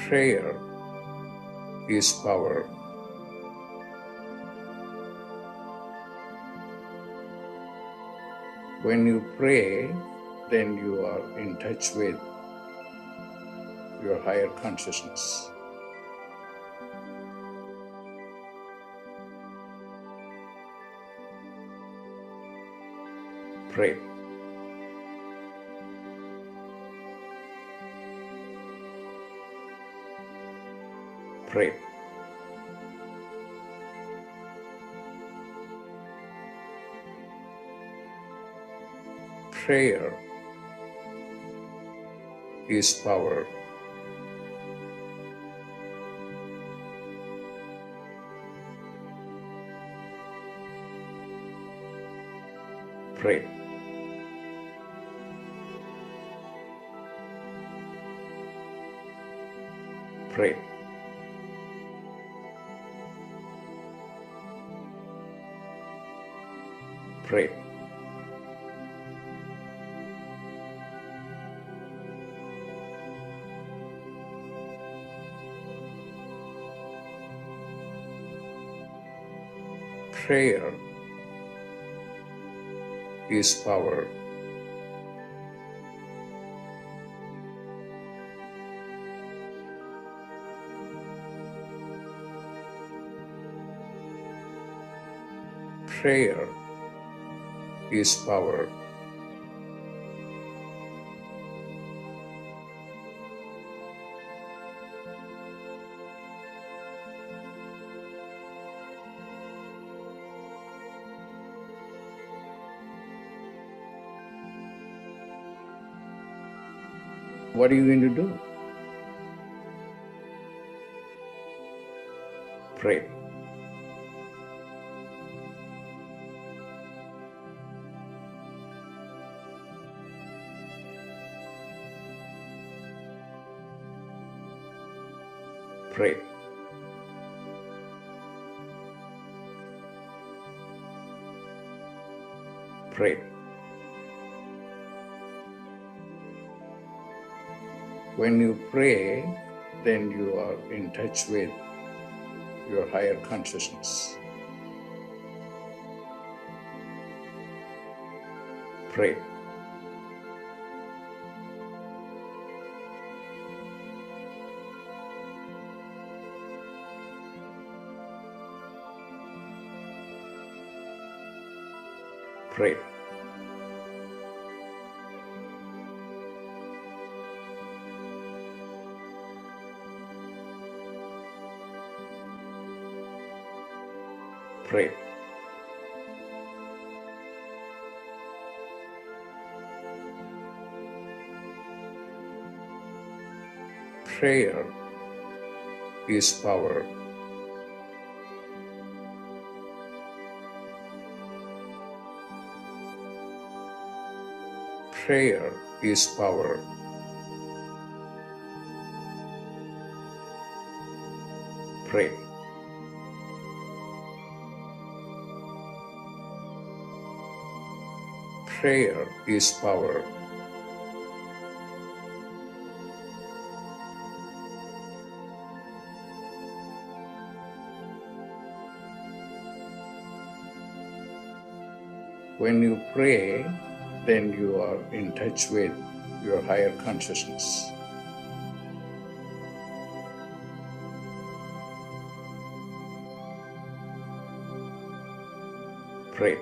Prayer is power. When you pray, then you are in touch with your higher consciousness. Pray. Pray. Prayer is power. Pray. Pray. Pray. Prayer is power. Prayer is power. What are you going to do? Pray. Pray. Pray. When you pray, then you are in touch with your higher consciousness. Pray. Pray. Pray. Prayer is power. Prayer is power. Pray. Prayer is power. When you pray, then you are in touch with your higher consciousness. Pray.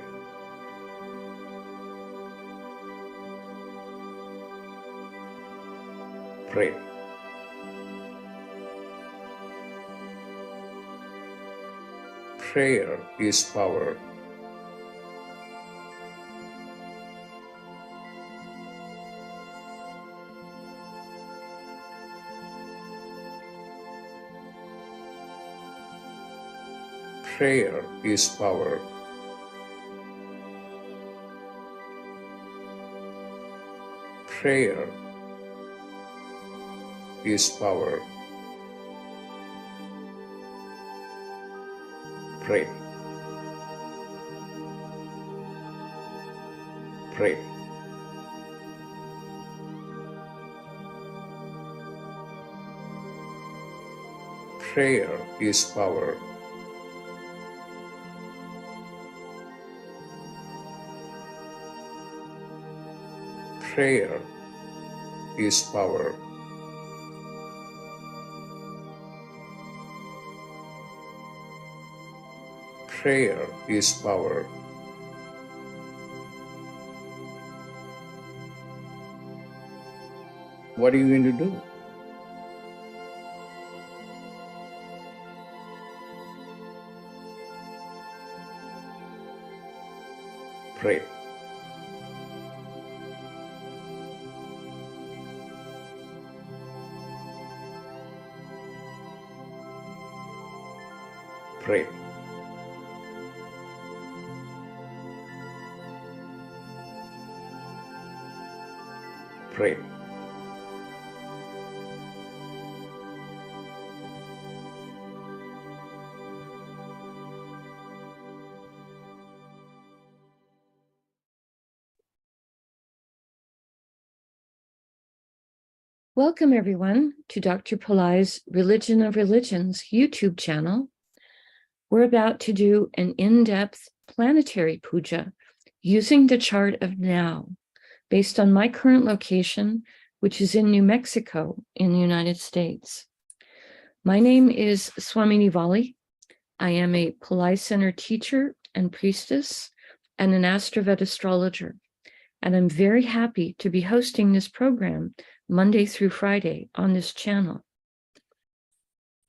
Pray. Prayer is power. Prayer is power. Prayer is power. Pray. Pray. Prayer is power. Prayer is power. Prayer is power. What are you going to do? Pray. Pray. Pray. Welcome, everyone, to Dr. Pillai's Religion of Religions YouTube channel. We're about to do an in-depth planetary puja using the chart of now, based on my current location, which is in New Mexico in the United States. My name is Swamini Valli. I am a Pillai Center teacher and priestess and an AstroVed astrologer. And I'm very happy to be hosting this program Monday through Friday on this channel.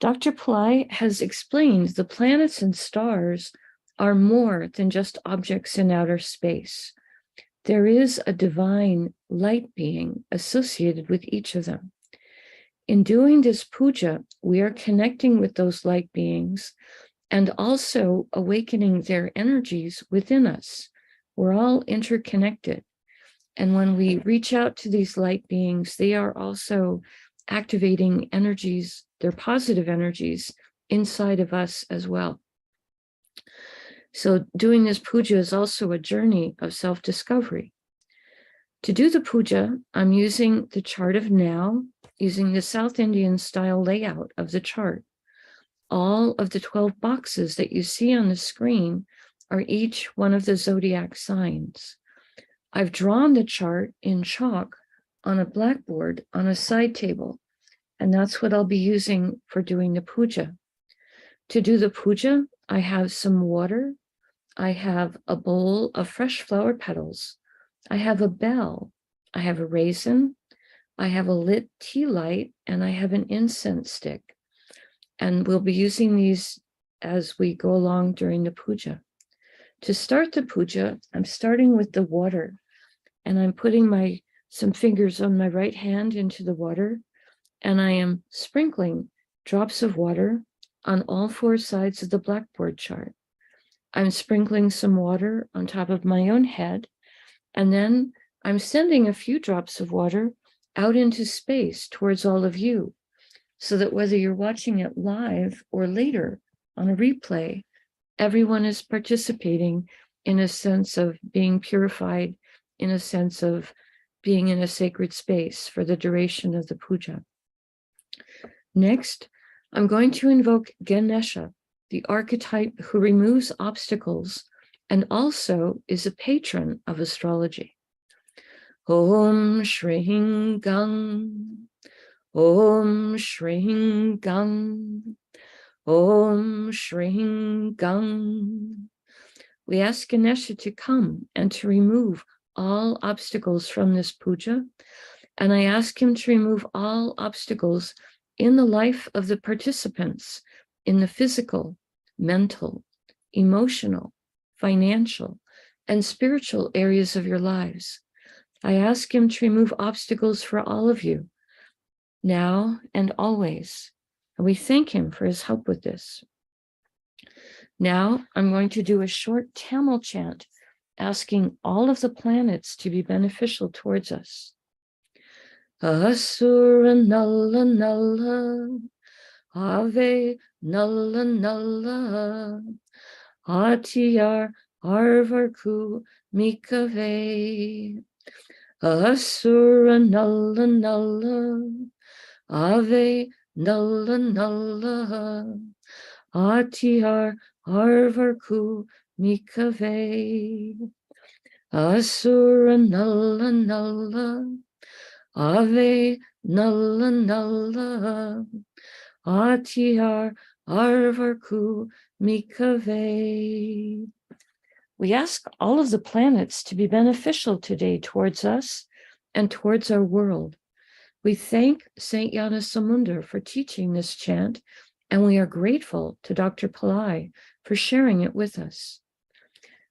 Dr. Pillai has explained the planets and stars are more than just objects in outer space. There is a divine light being associated with each of them. In doing this puja, we are connecting with those light beings and also awakening their energies within us. We're all interconnected. And when we reach out to these light beings, they are also activating energies, their positive energies inside of us as well. So doing this puja is also a journey of self-discovery. To do the puja, I'm using the chart of now, using the South Indian style layout of the chart. All of the 12 boxes that you see on the screen are each one of the zodiac signs. I've drawn the chart in chalk on a blackboard on a side table, and that's what I'll be using for doing the puja. To do the puja, I have some water, I have a bowl of fresh flower petals, I have a bell, I have a raisin, I have a lit tea light, and I have an incense stick. And we'll be using these as we go along during the puja. To start the puja, I'm starting with the water, and I'm putting some fingers on my right hand into the water, and I am sprinkling drops of water on all four sides of the blackboard chart. I'm sprinkling some water on top of my own head, and then I'm sending a few drops of water out into space towards all of you, so that whether you're watching it live or later on a replay, everyone is participating in a sense of being purified, in a sense of being in a sacred space for the duration of the puja. Next, I'm going to invoke Ganesha, the archetype who removes obstacles and also is a patron of astrology. Om Shring Gang, Om Shring Gang, Om Shring Gang. We ask Ganesha to come and to remove all obstacles from this puja, and I ask him to remove all obstacles in the life of the participants, in the physical, mental, emotional, financial, and spiritual areas of your lives. I ask him to remove obstacles for all of you, now and always. And we thank him for his help with this. Now I'm going to do a short Tamil chant, asking all of the planets to be beneficial towards us. Asura Nalla Nalla, Ave Nalla Nalla, Atiyar Arvarku Mikave. Asura Nalla Nalla, Ave Nalla Nalla, Atiar Arvarku Mikave, Asura Nalla Nalla, Ave Nalla Nalla, Atiar Arvarku Mikave. We ask all of the planets to be beneficial today towards us and towards our world. We thank Saint Gnanasamunda for teaching this chant, and we are grateful to Dr. Pillai for sharing it with us.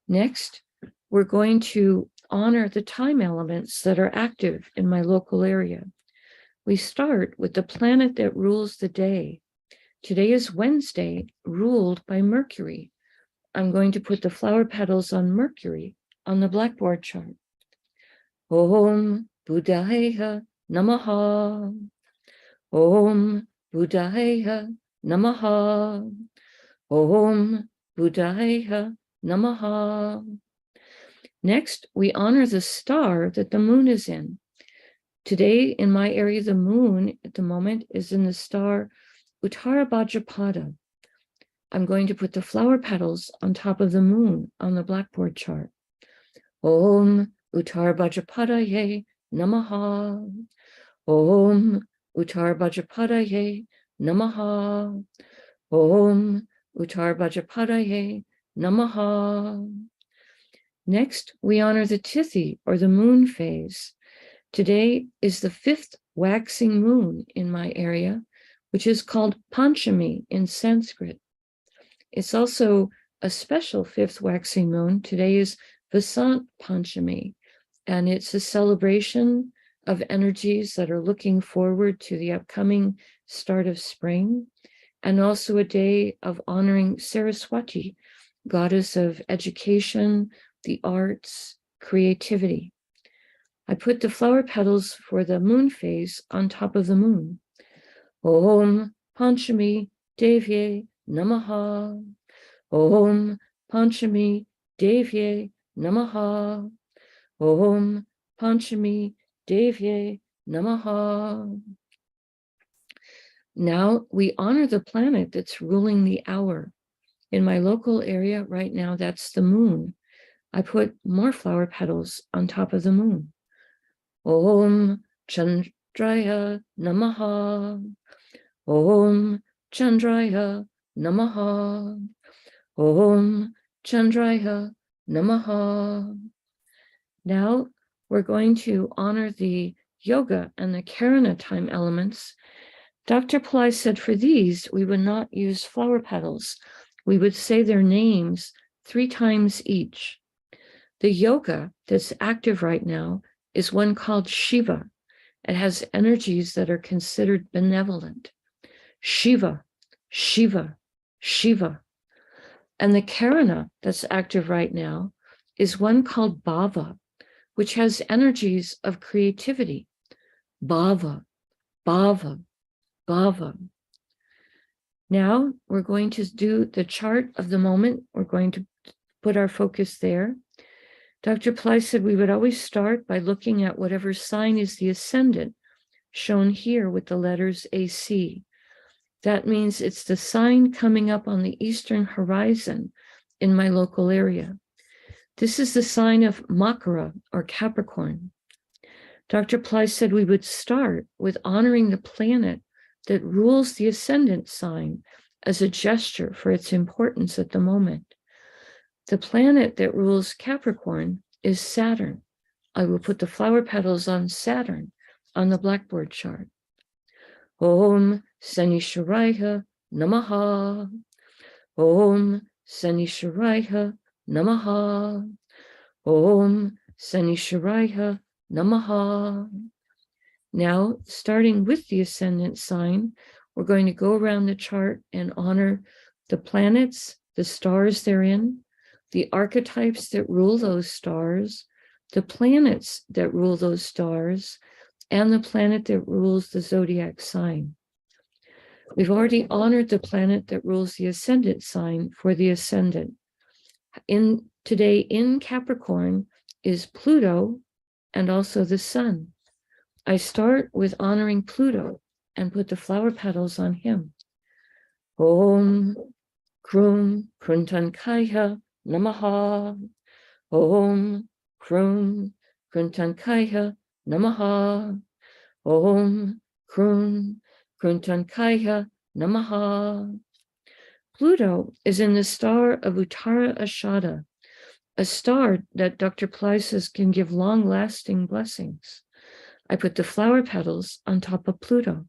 Next, we're going to honor the time elements that are active in my local area. We start with the planet that rules the day. Today is Wednesday, ruled by Mercury. I'm going to put the flower petals on Mercury on the blackboard chart. Om Buddhaya Namaha. Om Buddhaya Namaha. Om Buddhaya Namaha. Next, we honor the star that the moon is in. Today, in my area, the moon at the moment is in the star Uttara Bhadrapada. I'm going to put the flower petals on top of the moon on the blackboard chart. Om Uttara Bhadrapadaye Namaha. Om Uttara Bhadrapadaye Namaha. Om Uttara Bhadrapadaye Namaha. Next, we honor the Tithi, or the moon phase. Today is the 5th waxing moon in my area, which is called Panchami in Sanskrit. It's also a special 5th waxing moon. Today is Vasant Panchami, and it's a celebration of energies that are looking forward to the upcoming start of spring, and also a day of honoring Saraswati, goddess of education, the arts, creativity. I put the flower petals for the moon phase on top of the moon. Om Panchami Devye Namaha. Om Panchami Devye Namaha. Om Panchami Devye Namaha. Now we honor the planet that's ruling the hour. In my local area right now, that's the moon. I put more flower petals on top of the moon. Om Chandraya Namaha. Om Chandraya Namaha. Om Chandraya Namaha. Now we're going to honor the yoga and the Karana time elements. Dr. Pillai said for these, we would not use flower petals. We would say their names 3 times each. The yoga that's active right now is one called Shiva. It has energies that are considered benevolent. Shiva, Shiva, Shiva. And the Karana that's active right now is one called Bhava, which has energies of creativity. Bhava, Bhava, Bhava. Now we're going to do the chart of the moment. We're going to put our focus there. Dr. Pillai said we would always start by looking at whatever sign is the ascendant, shown here with the letters AC. That means it's the sign coming up on the eastern horizon in my local area. This is the sign of Makara, or Capricorn. Dr. Pillai said we would start with honoring the planet that rules the ascendant sign as a gesture for its importance at the moment. The planet that rules Capricorn is Saturn. I will put the flower petals on Saturn on the blackboard chart. Om Sanishwaraya Namaha. Om Sanishwaraya Namaha. Om Sanishwaraya Namaha. Now, starting with the ascendant sign, we're going to go around the chart and honor the planets, the stars they're in, the archetypes that rule those stars, the planets that rule those stars, and the planet that rules the zodiac sign. We've already honored the planet that rules the ascendant sign for the ascendant. Today in Capricorn is Pluto and also the sun. I start with honoring Pluto and put the flower petals on him. Om Krum Kruntankaya Namaha. Om Krum Kruntankaya Namaha. Om Krum Kruntankaya Namaha. Pluto is in the star of Uttara Ashada, a star that Dr. Pillai says can give long-lasting blessings. I put the flower petals on top of Pluto.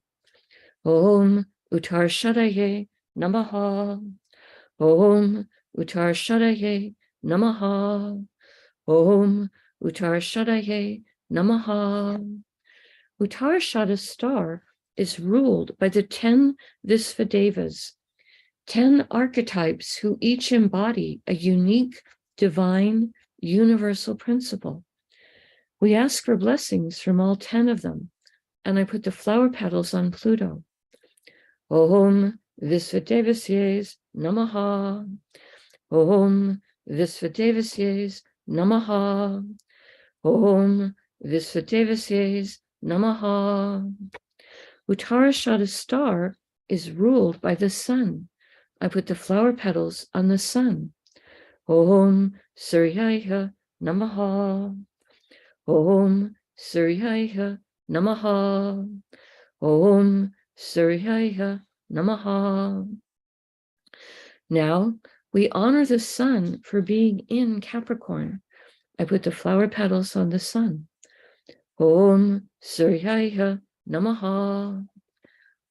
Om Uttara Shadaye Namaha. Om Uttara Shadaye Namaha. Om Uttara Shadaye Namaha. Uttarashada star is ruled by the 10 Visvadevas, 10 archetypes who each embody a unique, divine, universal principle. We ask for blessings from all 10 of them, and I put the flower petals on Pluto. Om Visvadevasye Namaha. Om Visvadevasye Namaha. Om Visvadevasye Namaha. Uttarashada star is ruled by the sun. I put the flower petals on the sun. Om Suryaya Namaha. Om Suryaya Namaha. Om Suryaya Namaha. Now we honor the sun for being in Capricorn. I put the flower petals on the sun. Om Suryaya Namaha.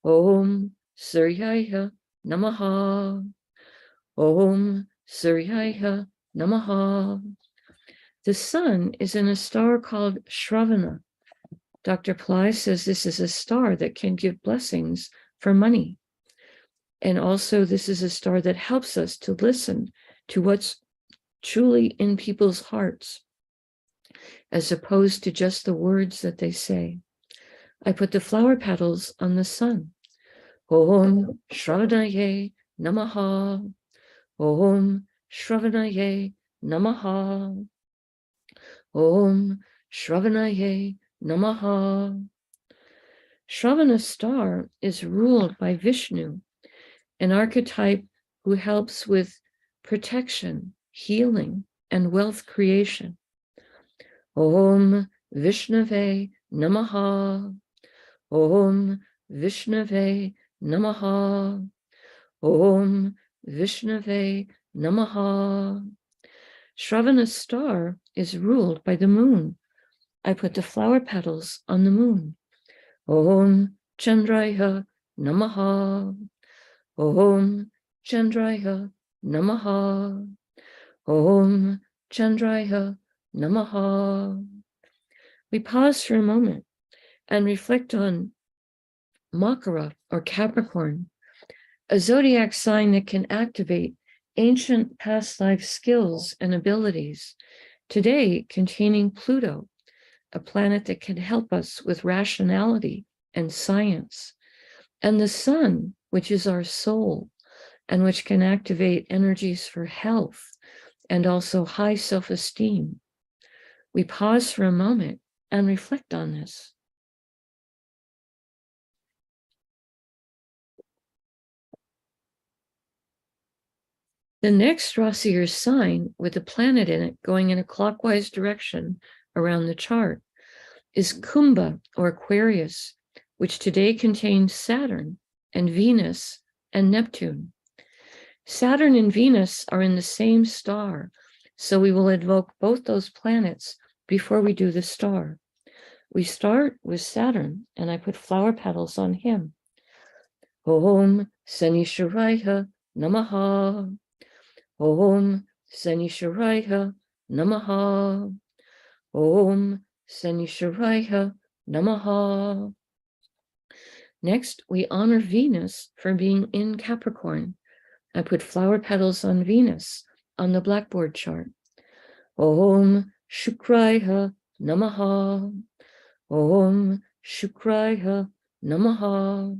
Om Suryaya Namaha. Om Suryaya Namaha. The sun is in a star called Shravana. Dr. Pillai says this is a star that can give blessings for money. And also this is a star that helps us to listen to what's truly in people's hearts, as opposed to just the words that they say. I put the flower petals on the sun. Om Shravanaye Namaha. Om Shravanaye Namaha. Om Shravanaye Namaha. Shravana star is ruled by Vishnu, an archetype who helps with protection, healing, and wealth creation. Om Vishnave Namaha. Om Vishnave Namaha. Om Vishnave Namaha. Shravana star is ruled by the moon. I put the flower petals on the moon. Om Chandraya Namaha. Om Chandraya Namaha. Om Chandraya Namaha. We pause for a moment and reflect on Makara or Capricorn, a zodiac sign that can activate ancient past life skills and abilities, today containing Pluto, a planet that can help us with rationality and science, and the sun, which is our soul, and which can activate energies for health and also high self-esteem. We pause for a moment and reflect on this. The next Rasi or sign with a planet in it going in a clockwise direction around the chart is Kumbha or Aquarius, which today contains Saturn and Venus and Neptune. Saturn and Venus are in the same star, so we will invoke both those planets before we do the star. We start with Saturn, and I put flower petals on him. Om Sanishwaraya Namaha. Om Sanishwaraya Namaha. Om Sanishwaraya Namaha. Next, we honor Venus for being in Capricorn. I put flower petals on Venus on the blackboard chart. Om Shukraya Namaha. Om Shukraya Namaha.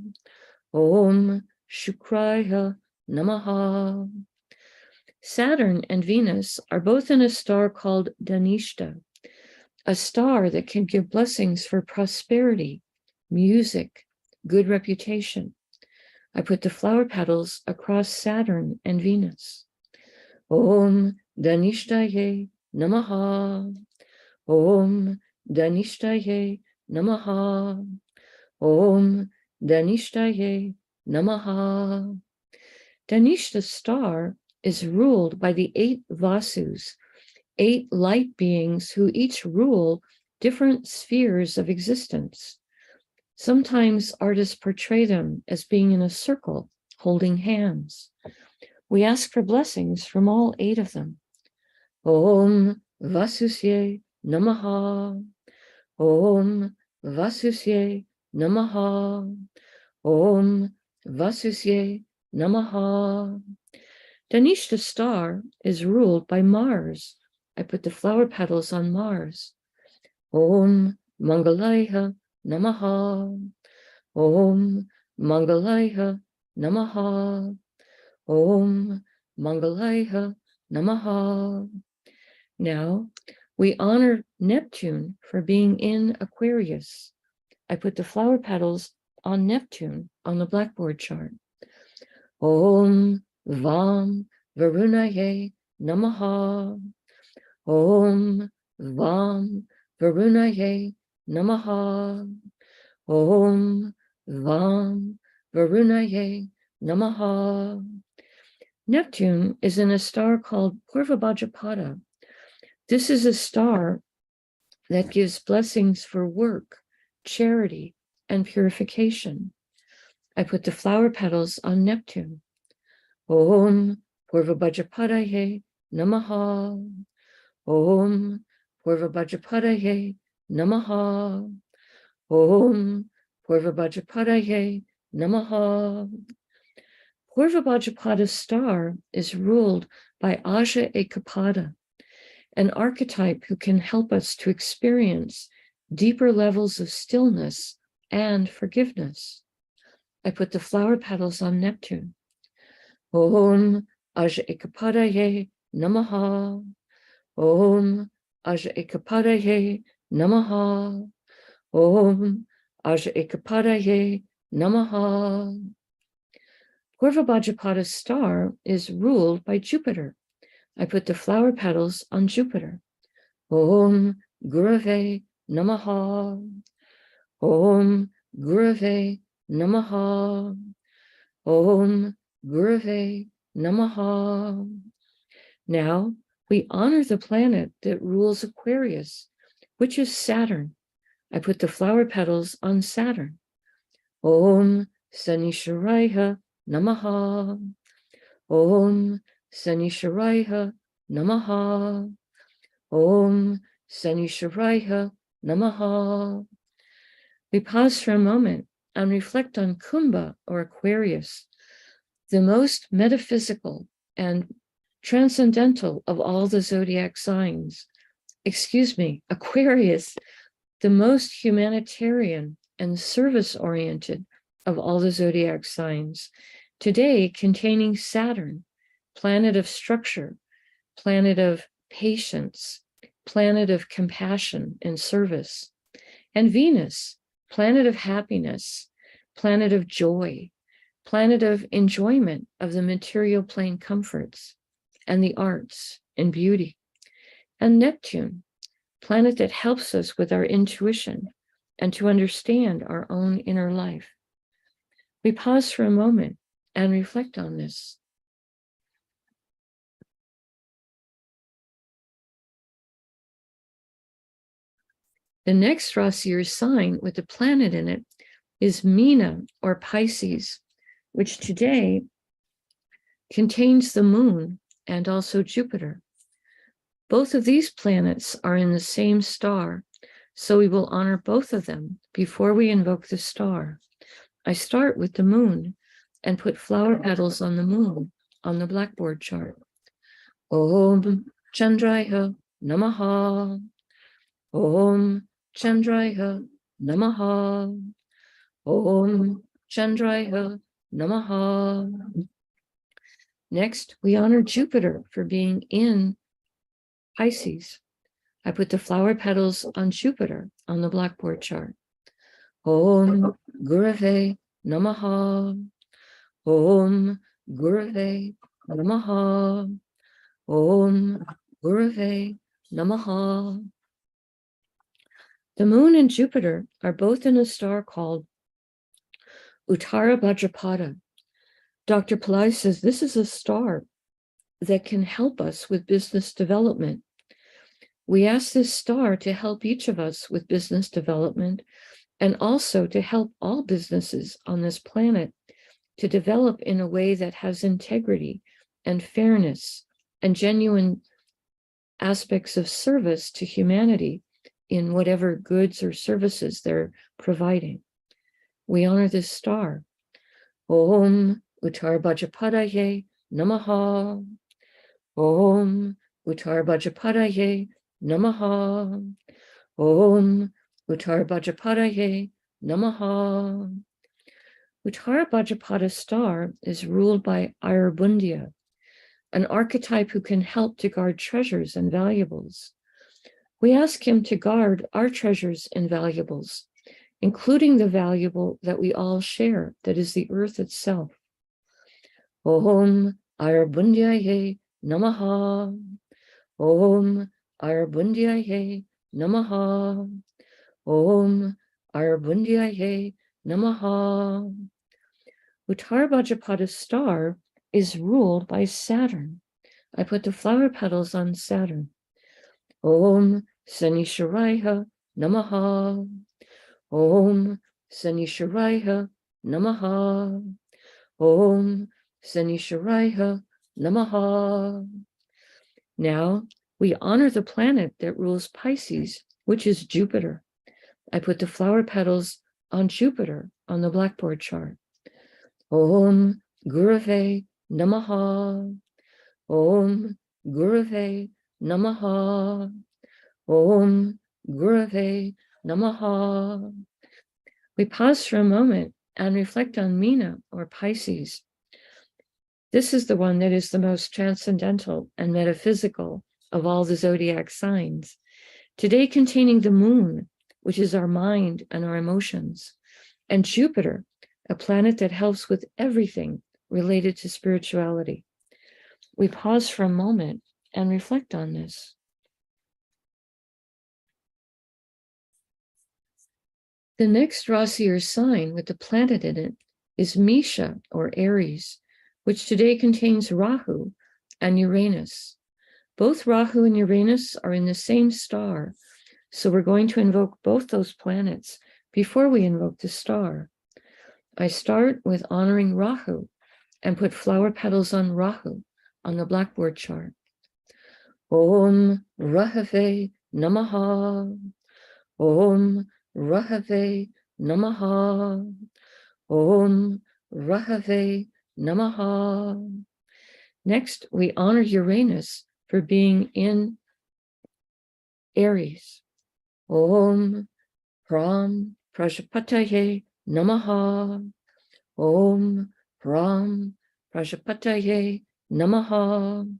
Om Shukraya Namaha. Saturn and Venus are both in a star called Dhanishta, a star that can give blessings for prosperity, music, good reputation. I put the flower petals across Saturn and Venus. Om Danishtaye Namaha. Om Danishtaye Namaha. Om Danishtaye Namaha. Danishta star is ruled by the 8 Vasus, 8 light beings who each rule different spheres of existence. Sometimes artists portray them as being in a circle, holding hands. We ask for blessings from all 8 of them. Om Vasusye Namaha. Om Vasusye Namaha. Om Vasusye Namaha. Danishta star is ruled by Mars. I put the flower petals on Mars. Om Mangalaya Namaha. Om Mangalaya Namaha. Om Mangalaya Namaha. Now we honor Neptune for being in Aquarius. I put the flower petals on Neptune on the blackboard chart. Om Vam Varunaye Namaha. Om Vam Varunaye Namaha. Om Vam Varunaye Namaha. Neptune is in a star called Purvabhadrapada. This is a star that gives blessings for work, charity, and purification. I put the flower petals on Neptune. Om Purvabhadrapadaye Namaha. Om Purvabhadrapadaye Namaha. Om Purvabhadrapadaye Namaha. Purvabhadrapada star is ruled by Aja Ekapada, an archetype who can help us to experience deeper levels of stillness and forgiveness. I put the flower petals on Neptune. Om Aja Ekapadaye Namaha. Om Aja Ekapadaye Namaha. Om Aja Ekapadaye Namaha. Purvabhadrapada star is ruled by Jupiter. I put the flower petals on Jupiter. Om Gurave Namaha. Om Gurave Namaha. Om Gurave Namaha. Now we honor the planet that rules Aquarius, which is Saturn. I put the flower petals on Saturn. Om Sanisharaya Namaha. Om Sanisharaya Namaha. Om Sanisharaya Namaha. We pause for a moment and reflect on Kumbha or Aquarius, the most metaphysical and transcendental of all the zodiac signs. Aquarius, the most humanitarian and service-oriented of all the zodiac signs, today containing Saturn, planet of structure, planet of patience, planet of compassion and service, and Venus, planet of happiness, planet of joy, planet of enjoyment of the material plane comforts and the arts and beauty, and Neptune, planet that helps us with our intuition and to understand our own inner life. We pause for a moment and reflect on this. The next Rasi or sign with the planet in it is Meena or Pisces, which today contains the moon and also Jupiter. Both of these planets are in the same star, so we will honor both of them before we invoke the star. I start with the moon and put flower petals on the moon on the blackboard chart. Om Chandraya Namaha. Om Chandraya Namaha. Om Chandraya Namaha. Next, we honor Jupiter for being in Pisces. I put the flower petals on Jupiter on the blackboard chart. Om Gurave Namaha. Om Gurave Namaha. Om Gurave Namaha. The moon and Jupiter are both in a star called Uttara Bhadrapada. Dr. Pillai says this is a star that can help us with business development. We ask this star to help each of us with business development and also to help all businesses on this planet to develop in a way that has integrity and fairness and genuine aspects of service to humanity in whatever goods or services they're providing. We honor this star. Om Uttar Bhajapadaye Namaha. Om Uttar Bhajapadaye Namaha. Om Uttar Bhajapadaye Namaha. Uttara Bhajapada star is ruled by Ayurbundia, an archetype who can help to guard treasures and valuables. We ask him to guard our treasures and valuables, including the valuable that we all share, that is the earth itself. Om Ayurbundiaye Namaha. Om Ayurbundiaye Namaha. Om Ayurbundiaye Namaha. Uttara Bhajapada star is ruled by Saturn. I put the flower petals on Saturn. Om Sanisharaya Namaha. Om Sanisharaya Namaha. Om Sanisharaya Namaha. Now we honor the planet that rules Pisces, which is Jupiter. I put the flower petals on Jupiter on the blackboard chart. Om Gurave Namaha. Om Gurave Namaha. Om Gurave Namaha. We pause for a moment and reflect on Meena, or Pisces. This is the one that is the most transcendental and metaphysical of all the zodiac signs, today containing the moon, which is our mind and our emotions, and Jupiter, a planet that helps with everything related to spirituality. We pause for a moment and reflect on this. The next Rasi or sign with the planet in it is Mesha, or Aries, which today contains Rahu and Uranus. Both Rahu and Uranus are in the same star, so we're going to invoke both those planets before we invoke the star. I start with honoring Rahu and put flower petals on Rahu on the blackboard chart. Om Rahave Namaha. Om Rahave Namaha. Om Rahave Namaha. Next, we honor Uranus for being in Aries. Om Pram Prajapataye Namaha. Om Pram Prajapataye Namaha.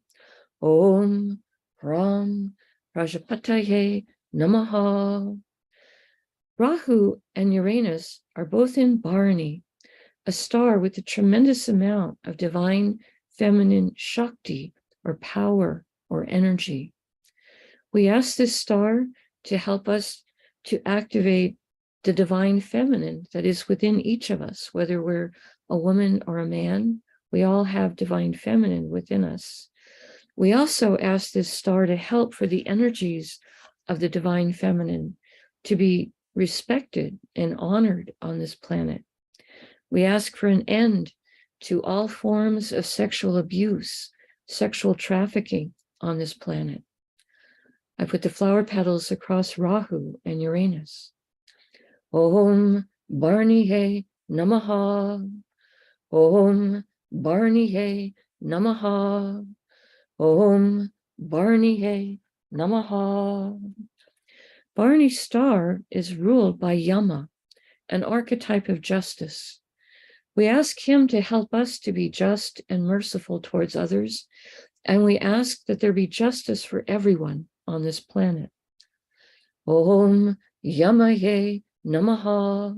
Om Pram Prajapataye Namaha. Rahu and Uranus are both in Bharani, a star with a tremendous amount of divine feminine Shakti, or power, or energy. We ask this star to help us to activate the divine feminine that is within each of us, whether we're a woman or a man. We all have divine feminine within us. We also ask this star to help for the energies of the divine feminine to be respected and honored on this planet. We ask for an end to all forms of sexual abuse, sexual trafficking on this planet. I put the flower petals across Rahu and Uranus. Om Bharnihe Namaha. Om Bharnihe Namaha. Om Bharnihe Namaha. Bharani star is ruled by Yama, an archetype of justice. We ask him to help us to be just and merciful towards others, and we ask that there be justice for everyone on this planet. Om Yamaye Namaha.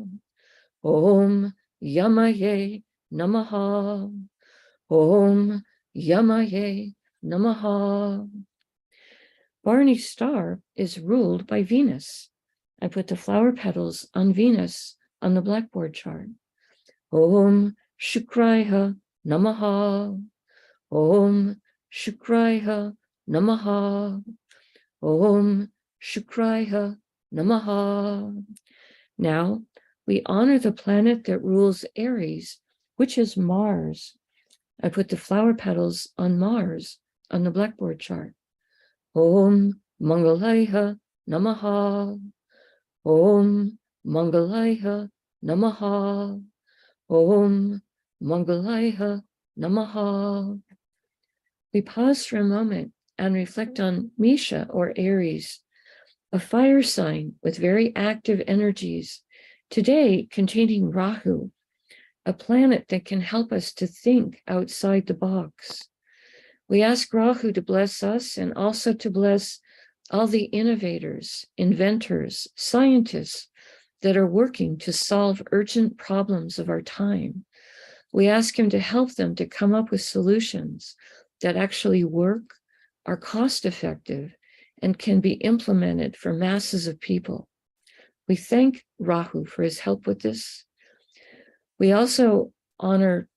Om Yamaye Namaha. Om Yamaye Namaha. Barney's star is ruled by Venus. I put the flower petals on Venus on the blackboard chart. Om Shukraya Namaha. Om Shukraya Namaha. Om Shukraya Namaha. Now we honor the planet that rules Aries, which is Mars. I put the flower petals on Mars on the blackboard chart. Om Mangalaya Namaha. Om Mangalaya Namaha. Om Mangalaya Namaha. We pause for a moment and reflect on Misha, or Aries, a fire sign with very active energies, today containing Rahu, a planet that can help us to think outside the box. We ask Rahu to bless us and also to bless all the innovators, inventors, scientists that are working to solve urgent problems of our time. We ask him to help them to come up with solutions that actually work, are cost-effective, and can be implemented for masses of people. We thank Rahu for his help with this. We also honor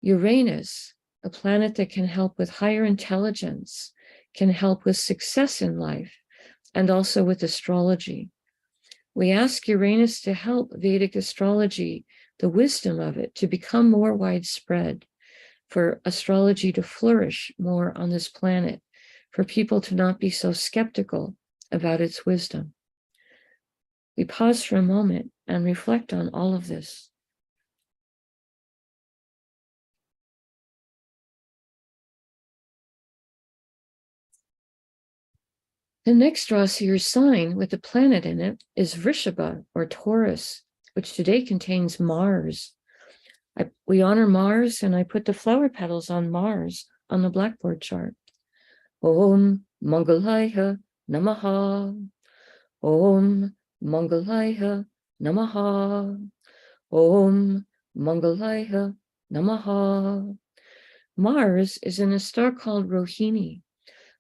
Uranus, a planet that can help with higher intelligence, can help with success in life, and also with astrology. We ask Uranus to help Vedic astrology, the wisdom of it, to become more widespread, for astrology to flourish more on this planet, for people to not be so skeptical about its wisdom. We pause for a moment and reflect on all of this. The next Rasi, or sign with the planet in it, is Vrishabha, or Taurus, which today contains Mars. We honor Mars, and I put the flower petals on Mars on the blackboard chart. Om Mangalaya Namaha. Om Mangalaya Namaha. Om Mangalaya Namaha. Mars is in a star called Rohini,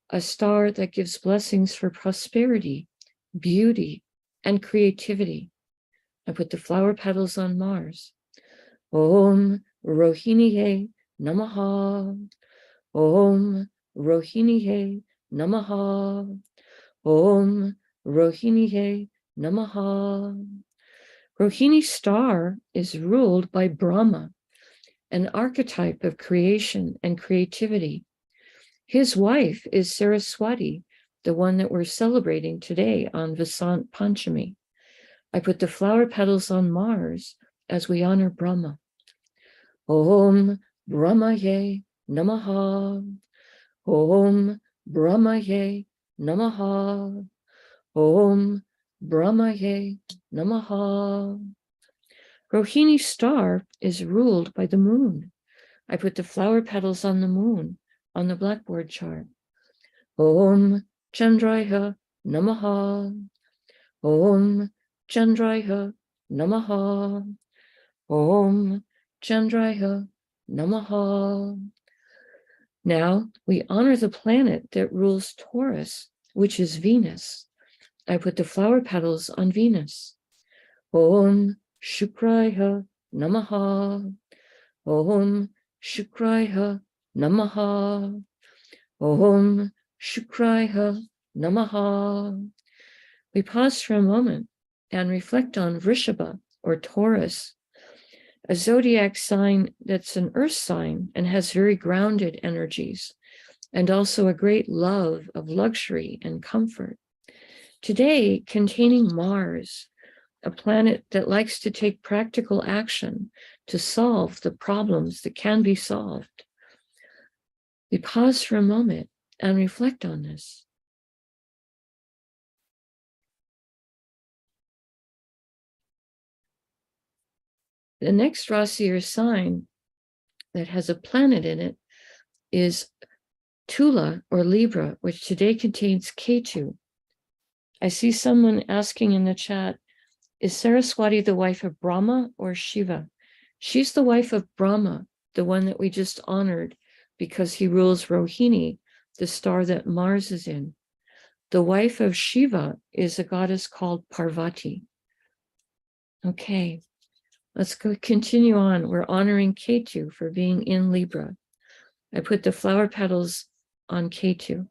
a star that gives blessings for prosperity, beauty, and creativity. I put the flower petals on Mars. Om Rohiniye Namaha. Om Rohiniye Namaha. Om Rohiniye Namaha. Rohini star is ruled by Brahma, an archetype of creation and creativity. His wife is Saraswati, the one that we're celebrating today on Vasant Panchami. I put the flower petals on Mars as we honor Brahma. Om Brahmaye Namaha. Om Brahmaye Namaha. Om Brahmaye Namaha. Rohini star is ruled by the moon. I put the flower petals on the moon on the blackboard chart. Om Chandraya Namaha. Om Chandraya Namaha. Om Chandraya Namaha. Now we honor the planet that rules Taurus, which is Venus. I put the flower petals on Venus. Om Shukraya Namaha. Om Shukraya Namaha. Om Shukraya Namaha. We pause for a moment and reflect on Vrishabha, or Taurus, a zodiac sign that's an earth sign and has very grounded energies, and also a great love of luxury and comfort. Today, containing Mars, a planet that likes to take practical action to solve the problems that can be solved. We pause for a moment and reflect on this. The next Rasi, or sign that has a planet in it, is Tula, or Libra, which today contains Ketu. I see someone asking in the chat, Is Saraswati the wife of Brahma or Shiva? She's the wife of Brahma, the one that we just honored because he rules Rohini, the star that Mars is in. The wife of Shiva is a goddess called Parvati. Okay, let's go continue on. We're honoring Ketu for being in Libra. I put the flower petals on Ketu.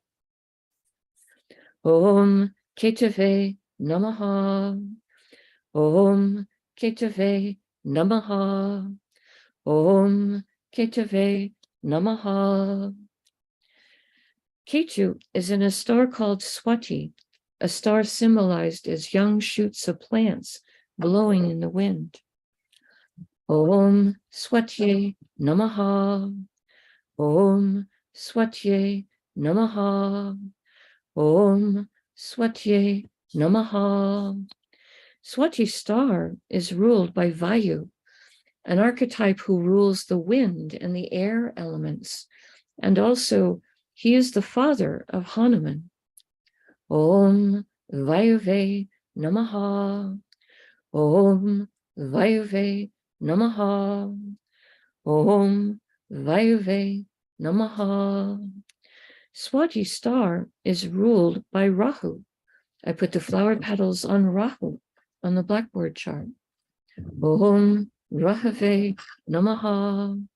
Om Ketave Namaha. Om Ketave Namaha. Om Ketave Namaha. Ketu is in a star called Swati, a star symbolized as young shoots of plants blowing in the wind. Om Swatye Namaha. Om Swatye Namaha. Om Swatye Namaha. Swati star is ruled by Vayu, an archetype who rules the wind and the air elements, and also he is the father of Hanuman. Om Vayuve Namaha. Om Vayuve Namaha. Om Vayuve Namaha. Swati star is ruled by Rahu. I put the flower petals on Rahu on the blackboard chart. Om Rahave Namaha.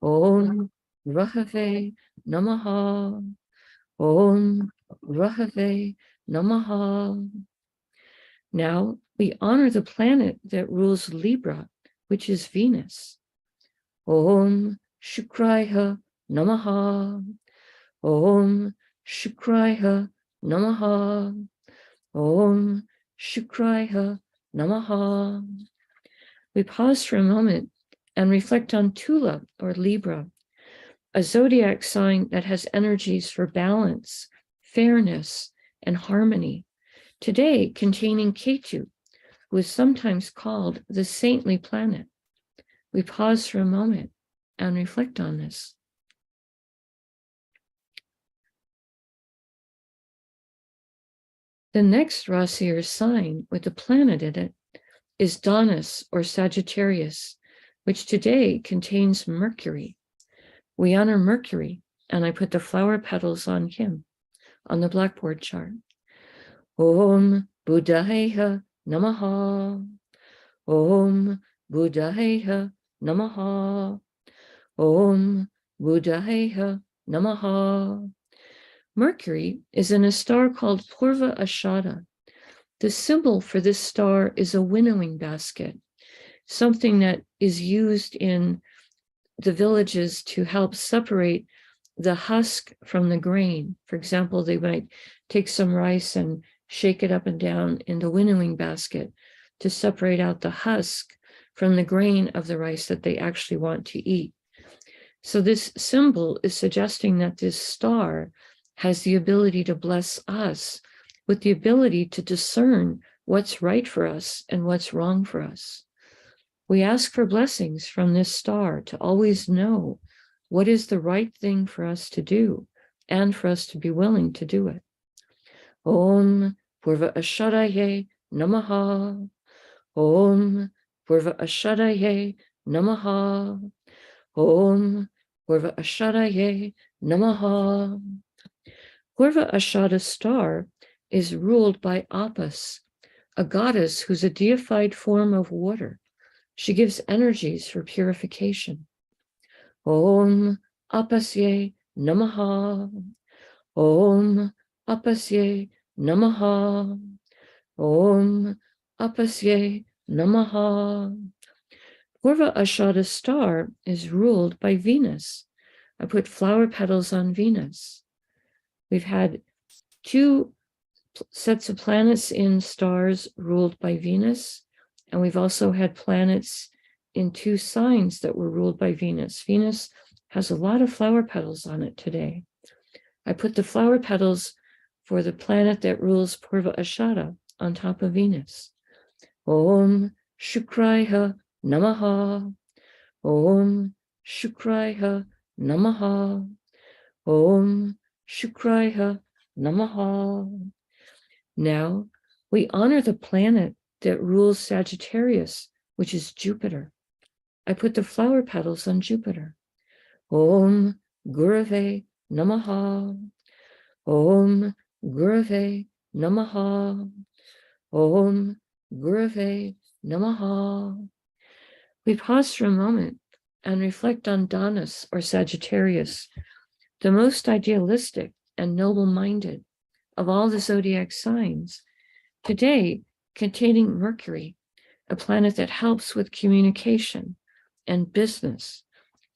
Om Rahave Namaha. Om Rahave Namaha. Now we honor the planet that rules Libra, which is Venus. Om Shukraya Namaha. Om Shukraya Namaha. Om Shukraya Namaha. We pause for a moment and reflect on Tula or Libra, a zodiac sign that has energies for balance, fairness, and harmony, today containing Ketu, who is sometimes called the saintly planet. We pause for a moment and reflect on this. The next Rasi or sign with the planet in it is Danas or Sagittarius, which today contains Mercury. We honor Mercury, and I put the flower petals on him on the blackboard chart. Om Buddhaya Namaha. Om Buddhaya Namaha. Om Buddhaya Namaha. Mercury is in a star called Purva Ashada. The symbol for this star is a winnowing basket, something that is used in the villages to help separate the husk from the grain. For example, they might take some rice and shake it up and down in the winnowing basket to separate out the husk from the grain of the rice that they actually want to eat. So this symbol is suggesting that this star has the ability to bless us with the ability to discern what's right for us and what's wrong for us. We ask for blessings from this star to always know what is the right thing for us to do and for us to be willing to do it. Om Purva Ashadaye Namaha. Om Purva Ashadaye Namaha. Om Purva Ashadaye Namaha. Purva Ashada star is ruled by Apas, a goddess who's a deified form of water. She gives energies for purification. Om Apasye Namaha. Om Apasye Namaha. Om Apasye Namaha. Purva Ashada star is ruled by Venus. I put flower petals on Venus. We've had 2 sets of planets in stars ruled by Venus, and we've also had planets in 2 signs that were ruled by Venus. Venus has a lot of flower petals on it today. I put the flower petals for the planet that rules Purva Ashada on top of Venus. Om Shukraya Namaha. Om Shukraya Namaha. Om Shukraya Namaha. Now we honor the planet that rules Sagittarius, which is Jupiter. I put the flower petals on Jupiter. Om Gurave Namaha. Om Gurave Namaha. Om Gurave Namaha. We pause for a moment and reflect on Danas or Sagittarius, the most idealistic and noble-minded of all the zodiac signs, today containing Mercury, a planet that helps with communication and business,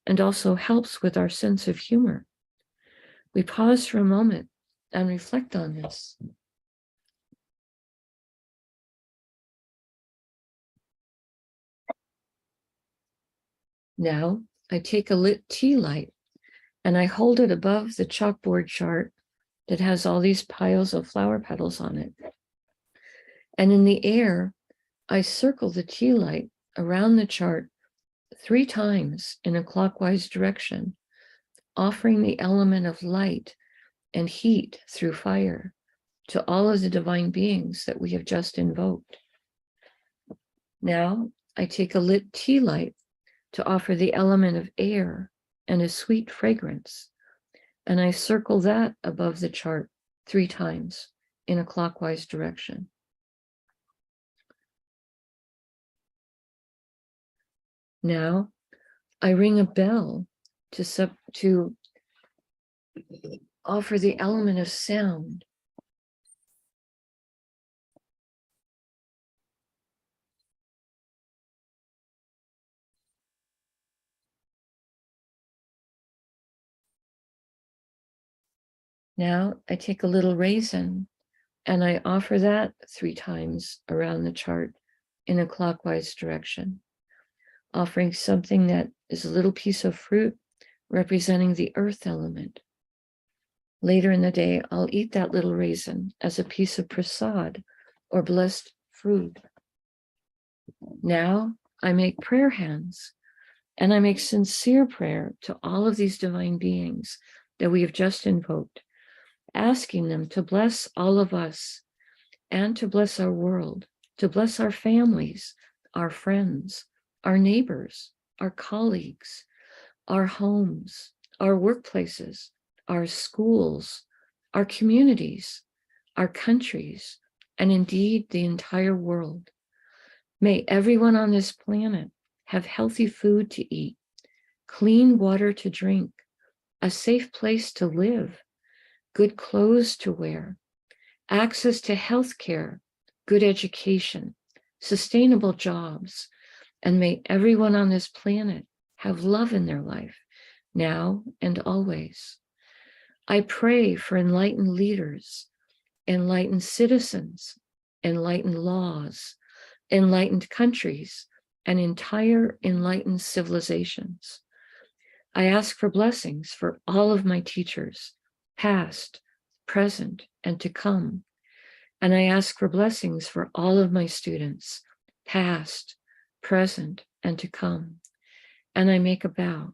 and also helps with our sense of humor. We pause for a moment and reflect on this. Now, I take a lit tea light and I hold it above the chalkboard chart that has all these piles of flower petals on it. And in the air, I circle the tea light around the chart 3 times in a clockwise direction, offering the element of light and heat through fire to all of the divine beings that we have just invoked. Now, I take a lit tea light to offer the element of air and a sweet fragrance, and I circle that above the chart 3 times in a clockwise direction. Now, I ring a bell to offer the element of sound. Now I take a little raisin and I offer that 3 times around the chart in a clockwise direction, offering something that is a little piece of fruit representing the earth element. Later in the day, I'll eat that little raisin as a piece of prasad or blessed food. Now I make prayer hands and I make sincere prayer to all of these divine beings that we have just invoked, asking them to bless all of us and to bless our world, to bless our families, our friends, our neighbors, our colleagues, our homes, our workplaces, our schools, our communities, our countries, and indeed the entire world. May everyone on this planet have healthy food to eat, clean water to drink, a safe place to live, good clothes to wear, access to health care, good education, sustainable jobs, and may everyone on this planet have love in their life, now and always. I pray for enlightened leaders, enlightened citizens, enlightened laws, enlightened countries, and entire enlightened civilizations. I ask for blessings for all of my teachers, past, present, and to come. And I ask for blessings for all of my students, past, present, and to come. And I make a vow.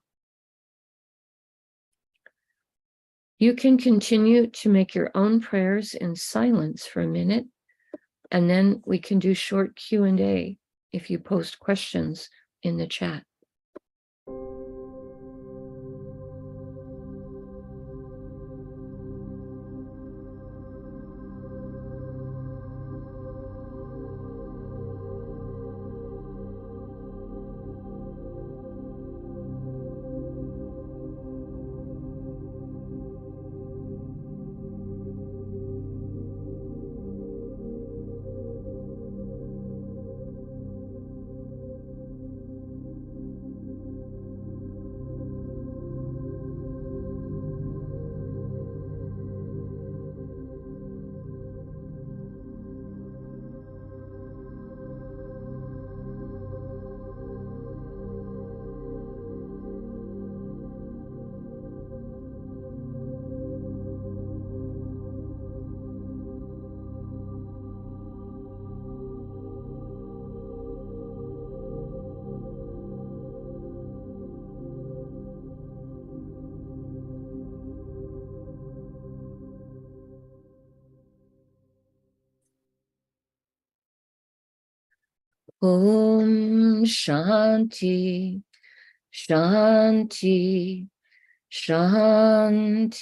You can continue to make your own prayers in silence for a minute, and then we can do short Q&A if you post questions in the chat. Om Shanti, Shanti, Shanti.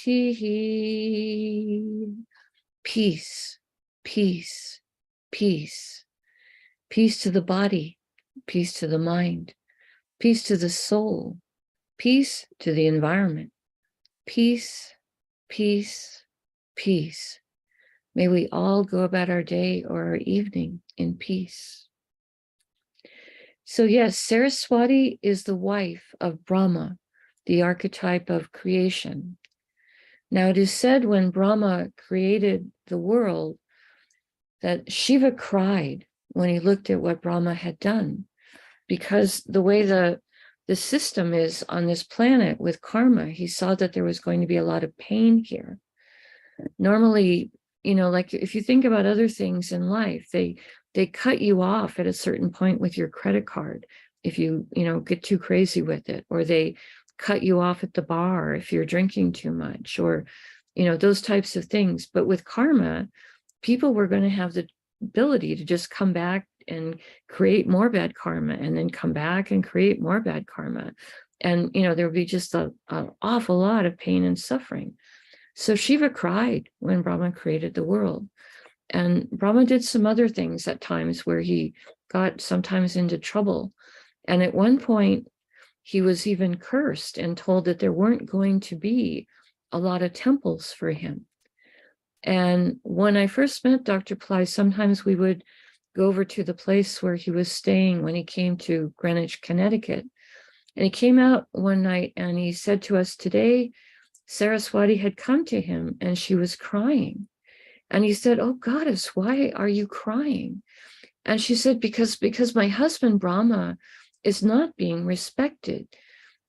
Peace, peace, peace. Peace to the body, peace to the mind, peace to the soul, peace to the environment. Peace, peace, peace. May we all go about our day or our evening in peace. So yes, Saraswati is the wife of Brahma, the archetype of creation. Now it is said when Brahma created the world that Shiva cried when he looked at what Brahma had done, because the way the system is on this planet with karma, he saw that there was going to be a lot of pain here. Normally, like if you think about other things in life, they cut you off at a certain point with your credit card if you get too crazy with it, or they cut you off at the bar if you're drinking too much, or those types of things. But with karma, people were going to have the ability to just come back and create more bad karma, and then come back and create more bad karma. And, there would be just an awful lot of pain and suffering. So Shiva cried when Brahma created the world. And Brahma did some other things at times where he got sometimes into trouble. And at one point, he was even cursed and told that there weren't going to be a lot of temples for him. And when I first met Dr. Pillai, sometimes we would go over to the place where he was staying when he came to Greenwich, Connecticut. And he came out one night and he said to us, today, Saraswati had come to him and she was crying. And he said, "Oh, goddess, why are you crying?" And she said, because my husband Brahma is not being respected.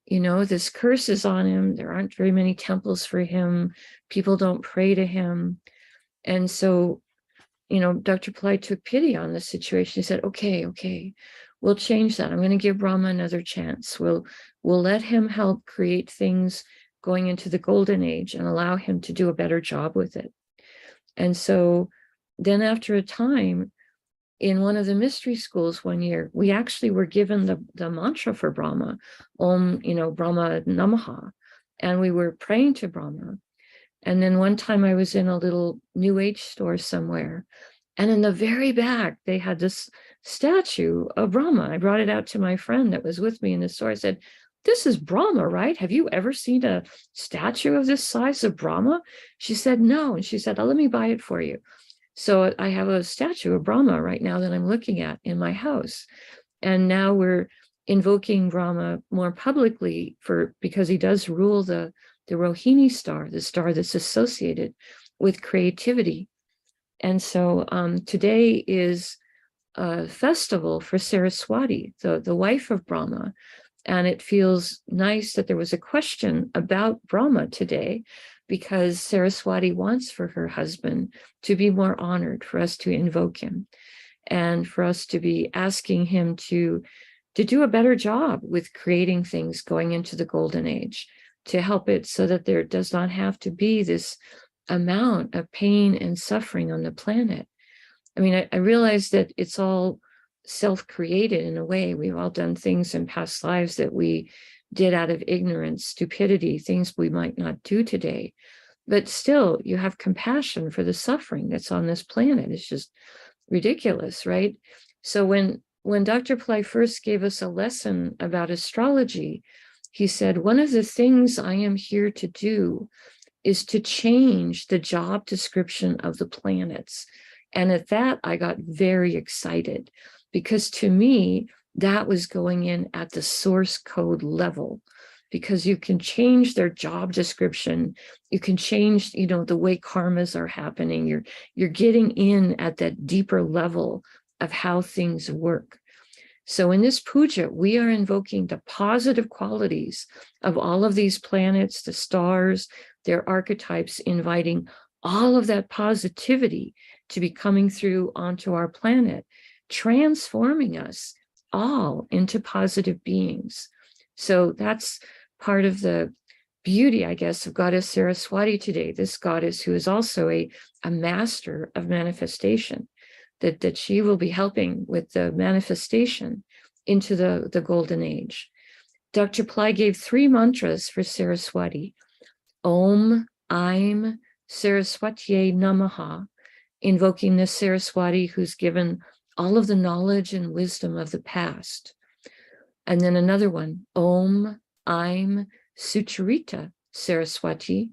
This curse is on him. There aren't very many temples for him. People don't pray to him. And so, Dr. Pillai took pity on the situation. He said, okay, we'll change that. I'm going to give Brahma another chance. We'll let him help create things going into the golden age and allow him to do a better job with it. And so then after a time, in one of the mystery schools one year, we actually were given the mantra for Brahma, Om, Brahma Namaha, and we were praying to Brahma. And then one time I was in a little New Age store somewhere, and in the very back, they had this statue of Brahma. I brought it out to my friend that was with me in the store. I said, "This is Brahma, right? Have you ever seen a statue of this size of Brahma?" She said, "No." And she said, "Oh, let me buy it for you." So I have a statue of Brahma right now that I'm looking at in my house. And now we're invoking Brahma more publicly because he does rule the Rohini star, the star that's associated with creativity. And so today is a festival for Saraswati, the wife of Brahma. And it feels nice that there was a question about Brahma today, because Saraswati wants for her husband to be more honored, for us to invoke him, and for us to be asking him to do a better job with creating things going into the golden age, to help it so that there does not have to be this amount of pain and suffering on the planet. I mean, I realize that it's all self-created in a way. We've all done things in past lives that we did out of ignorance, stupidity, things we might not do today. But still, you have compassion for the suffering that's on this planet. It's just ridiculous, right? So when Dr. Pillai first gave us a lesson about astrology, he said, one of the things I am here to do is to change the job description of the planets. And at that, I got very excited, because to me, that was going in at the source code level, because you can change their job description. You can change, the way karmas are happening. You're getting in at that deeper level of how things work. So in this puja, we are invoking the positive qualities of all of these planets, the stars, their archetypes, inviting all of that positivity to be coming through onto our planet, transforming us all into positive beings. So that's part of the beauty, I guess, of Goddess Saraswati today, this goddess who is also a master of manifestation. that she will be helping with the manifestation into the golden age. Dr. Pillai gave 3 mantras for Saraswati. Om, Aim, Saraswatye Namaha, invoking the Saraswati who's given all of the knowledge and wisdom of the past. And then another one, Om, Aim, Sucharita Saraswati,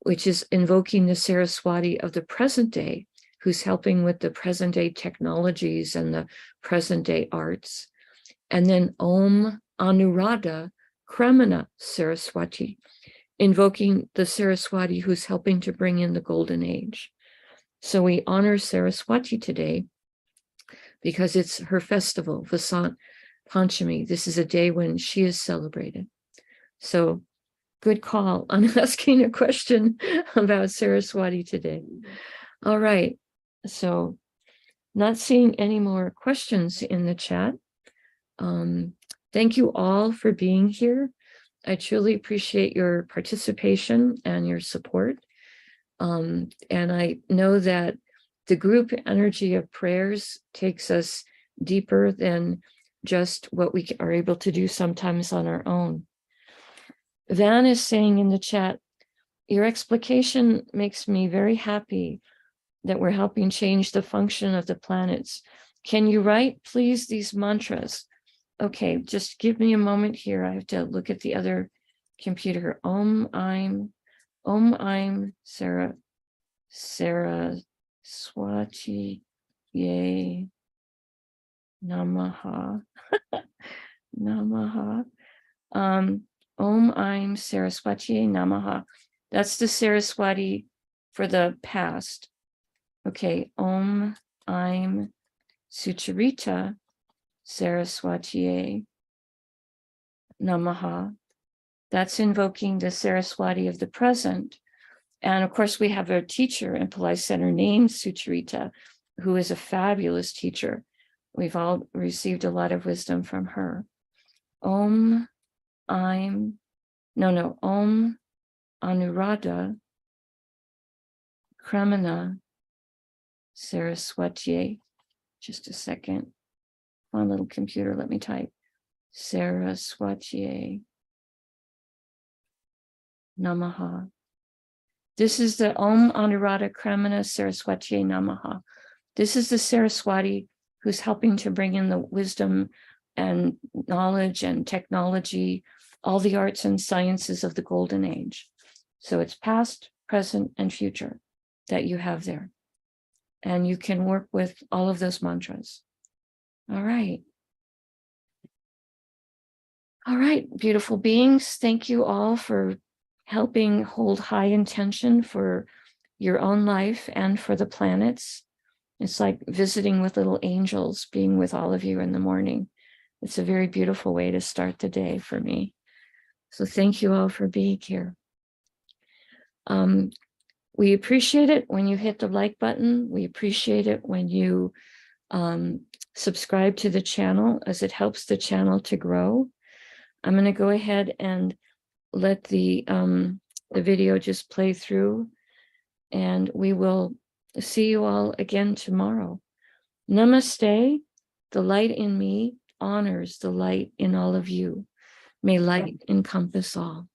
which is invoking the Saraswati of the present day, who's helping with the present day technologies and the present day arts. And then Om Anuradha Kramana Saraswati, invoking the Saraswati who's helping to bring in the golden age. So we honor Saraswati today because it's her festival, Vasant Panchami. This is a day when she is celebrated. So good call on asking a question about Saraswati today. All right, so not seeing any more questions in the chat. Thank you all for being here. I truly appreciate your participation and your support. And I know that the group energy of prayers takes us deeper than just what we are able to do sometimes on our own. Van is saying in the chat, your explication makes me very happy that we're helping change the function of the planets. Can you write, please, these mantras? Okay, just give me a moment here. I have to look at the other computer. Om Aim Saraswati Ye Namaha. Namaha. Om Aim Saraswati Namaha. That's the Saraswati for the past. Okay, Om Aim Sucharita Saraswati Namaha. That's invoking the Saraswati of the present. And of course, we have our teacher in Pillai Center named Sucharita, who is a fabulous teacher. We've all received a lot of wisdom from her. Om Anuradha Kramana Saraswati. Just a second. One little computer, let me type. Saraswati Namaha. This is the Om Anuradha Kramana Saraswati Namaha. This is the Saraswati who's helping to bring in the wisdom and knowledge and technology, all the arts and sciences of the golden age. So it's past, present, and future that you have there. And you can work with all of those mantras. All right. All right, beautiful beings. Thank you all for helping hold high intention for your own life and for the planets. It's like visiting with little angels, being with all of you in the morning. It's a very beautiful way to start the day for me. So thank you all for being here. We appreciate it when you hit the like button. We appreciate it when you subscribe to the channel, as it helps the channel to grow. I'm going to go ahead and let the video just play through, and we will see you all again tomorrow. Namaste. The light in me honors the light in all of you. May light encompass all.